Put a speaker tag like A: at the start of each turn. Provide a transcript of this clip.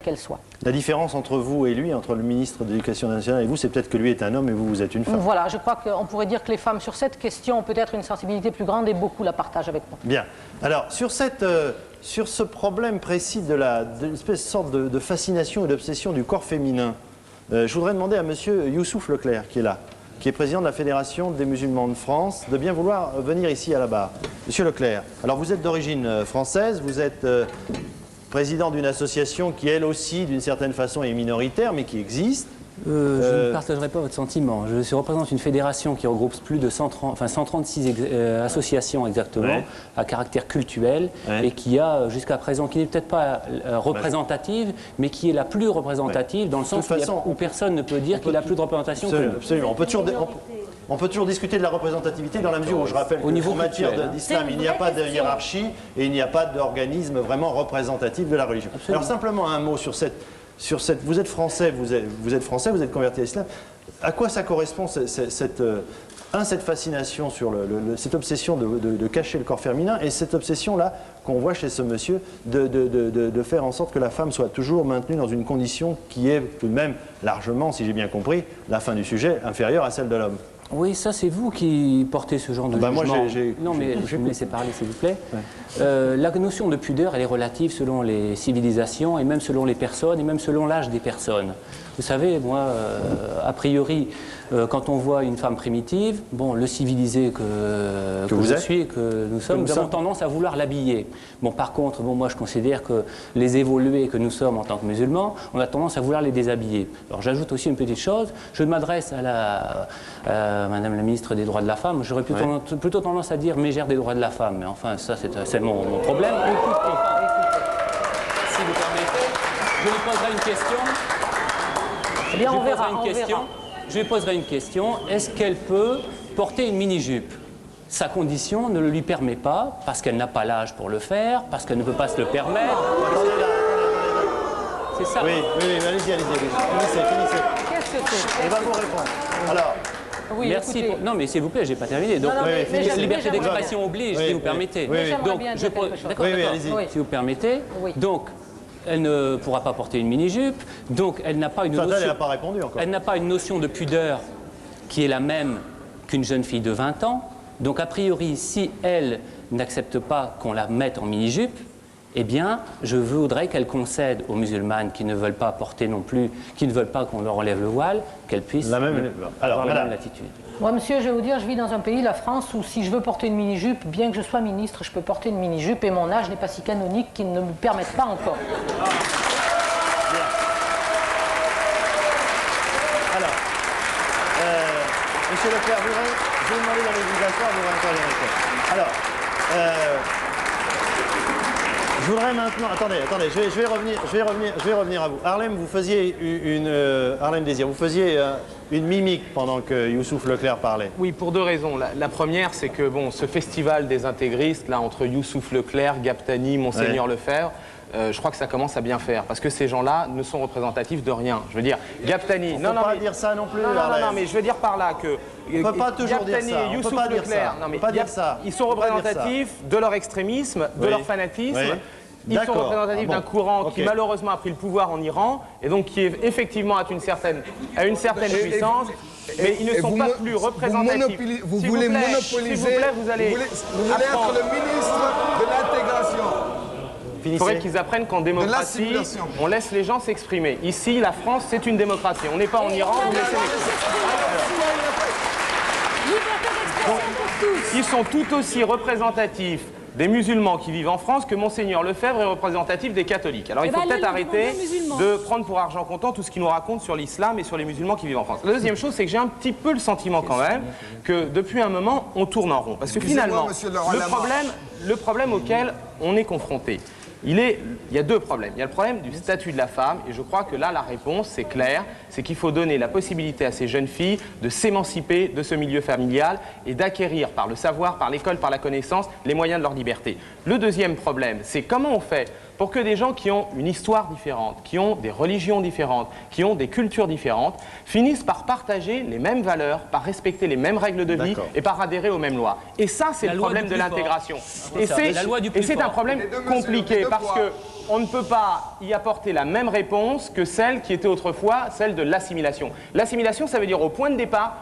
A: qu'elle soit.
B: La différence entre vous et lui, entre le ministre de l'Éducation nationale et vous, c'est peut-être que lui est un homme et vous, vous êtes une femme.
A: Voilà, je crois qu'on pourrait dire que les femmes, sur cette question, ont peut-être une sensibilité plus grande et beaucoup la partagent avec moi.
B: Bien. Alors, sur ce problème précis de l'espèce sorte de fascination et d'obsession du corps féminin, je voudrais demander à monsieur Youssouf Leclerc, qui est là, qui est président de la Fédération des musulmans de France, de bien vouloir venir ici à la barre. Monsieur Leclerc, alors vous êtes d'origine française, vous êtes président d'une association qui, elle aussi, d'une certaine façon, est minoritaire, mais qui existe.
C: Je ne partagerai pas votre sentiment. Je représente une fédération qui regroupe plus de 136 associations exactement,
B: ouais,
C: à caractère cultuel,
B: ouais,
C: et qui a jusqu'à présent, qui n'est peut-être pas représentative, mais qui est la plus représentative, ouais, dans le sens où personne ne peut dire qu'il a plus de représentation que nous.
B: Absolument. On peut toujours discuter de la représentativité dans la mesure où je rappelle qu'en matière d'islam, il n'y a pas de hiérarchie et il n'y a pas d'organisme vraiment représentatif de la religion. Absolument. Alors simplement un mot sur cette... Vous êtes français, vous êtes converti à l'islam. À quoi ça correspond cette fascination sur cette obsession de cacher le corps féminin et cette obsession-là qu'on voit chez ce monsieur de faire en sorte que la femme soit toujours maintenue dans une condition qui est tout de même largement, si j'ai bien compris, la fin du sujet, inférieure à celle de l'homme?
C: Oui, ça c'est vous qui portez ce genre de jugement.
B: Moi,
C: non, mais je vais me laisser parler, s'il vous plaît. Ouais. La notion de pudeur, elle est relative selon les civilisations et même selon les personnes et même selon l'âge des personnes. Vous savez, moi, a priori, quand on voit une femme primitive, bon, le civilisé que je suis et que nous sommes, nous avons tendance à vouloir l'habiller. Bon, par contre, moi, je considère que les évolués que nous sommes en tant que musulmans, on a tendance à vouloir les déshabiller. Alors, j'ajoute aussi une petite chose. Je m'adresse à Madame la ministre des Droits de la Femme. J'aurais plutôt tendance à dire mégère des droits de la femme. Mais enfin, ça, c'est mon problème. Écoutez, si vous permettez, je lui poserai une question.
A: Eh bien, on verra.
C: Je lui poserai une question. Est-ce qu'elle peut porter une mini-jupe? Sa condition ne le lui permet pas, parce qu'elle n'a pas l'âge pour le faire, parce qu'elle ne peut pas se le permettre. C'est ça.
B: Oui, allez-y. Finissez.
A: Qu'est-ce que c'est?
B: On va vous répondre. Alors...
A: Oui,
C: merci. Non, mais s'il vous plaît, je n'ai pas terminé. Donc, liberté d'expression oblige, si vous permettez.
B: Donc,
C: d'accord, si vous permettez. Donc, elle ne pourra pas porter une mini-jupe, donc elle n'a pas une notion...
B: Elle n'a pas répondu encore.
C: Elle n'a pas une notion de pudeur qui est la même qu'une jeune fille de 20 ans. Donc, a priori, si elle n'accepte pas qu'on la mette en mini-jupe, eh bien, je voudrais qu'elle concède aux musulmanes qui ne veulent pas porter non plus, qui ne veulent pas qu'on leur enlève le voile, qu'elles puissent avoir la même attitude.
A: Moi, monsieur, je vais vous dire, je vis dans un pays, la France, où si je veux porter une mini-jupe, bien que je sois ministre, je peux porter une mini-jupe et mon âge n'est pas si canonique qu'ils ne me permettent pas encore.
B: Alors, monsieur Leclerc, je vais vous demander dans les obligatoires, vous intervenir. Alors, je voudrais maintenant... Attendez, je vais revenir à vous. Harlem, vous faisiez Harlem Désir, vous faisiez une mimique pendant que Youssouf Leclerc parlait.
D: Oui, pour deux raisons. La première, c'est que bon, ce festival des intégristes, là, entre Youssouf Leclerc, Gaptani, Monseigneur Lefebvre, je crois que ça commence à bien faire, parce que ces gens-là ne sont représentatifs de rien. Je veux dire, Gaptani...
B: On ne peut pas dire ça non plus,
D: non, mais je veux dire par là que...
B: On ne peut pas toujours dire ça.
D: Et Youssouf Leclerc, ils sont représentatifs de leur extrémisme, de leur fanatisme. Ils sont représentatifs d'un courant qui malheureusement a pris le pouvoir en Iran et donc qui est effectivement à une certaine puissance. Mais ils ne sont pas plus représentatifs.
E: Vous voulez monopoliser...
D: S'il vous plaît, vous allez
E: être le ministre de l'intégration.
D: Il faudrait qu'ils apprennent qu'en démocratie, on laisse les gens s'exprimer. Ici, la France, c'est une démocratie. On n'est pas en Iran, vous laissez les... Ils sont tout aussi représentatifs des musulmans qui vivent en France que Monseigneur Lefebvre est représentatif des catholiques. Alors il faut peut-être arrêter de prendre pour argent comptant tout ce qu'il nous raconte sur l'islam et sur les musulmans qui vivent en France. La deuxième chose, c'est que j'ai un petit peu le sentiment quand même que depuis un moment, on tourne en rond. Parce que finalement, le problème auquel on est confronté, il y a deux problèmes. Il y a le problème du statut de la femme, et je crois que là, la réponse, c'est clair, c'est qu'il faut donner la possibilité à ces jeunes filles de s'émanciper de ce milieu familial et d'acquérir par le savoir, par l'école, par la connaissance, les moyens de leur liberté. Le deuxième problème, c'est comment on fait pour que des gens qui ont une histoire différente, qui ont des religions différentes, qui ont des cultures différentes, finissent par partager les mêmes valeurs, par respecter les mêmes règles de vie et par adhérer aux mêmes lois. Et ça, c'est le problème de l'intégration. Et c'est un problème compliqué parce qu'on ne peut pas y apporter la même réponse que celle qui était autrefois celle de l'assimilation. L'assimilation, ça veut dire au point de départ,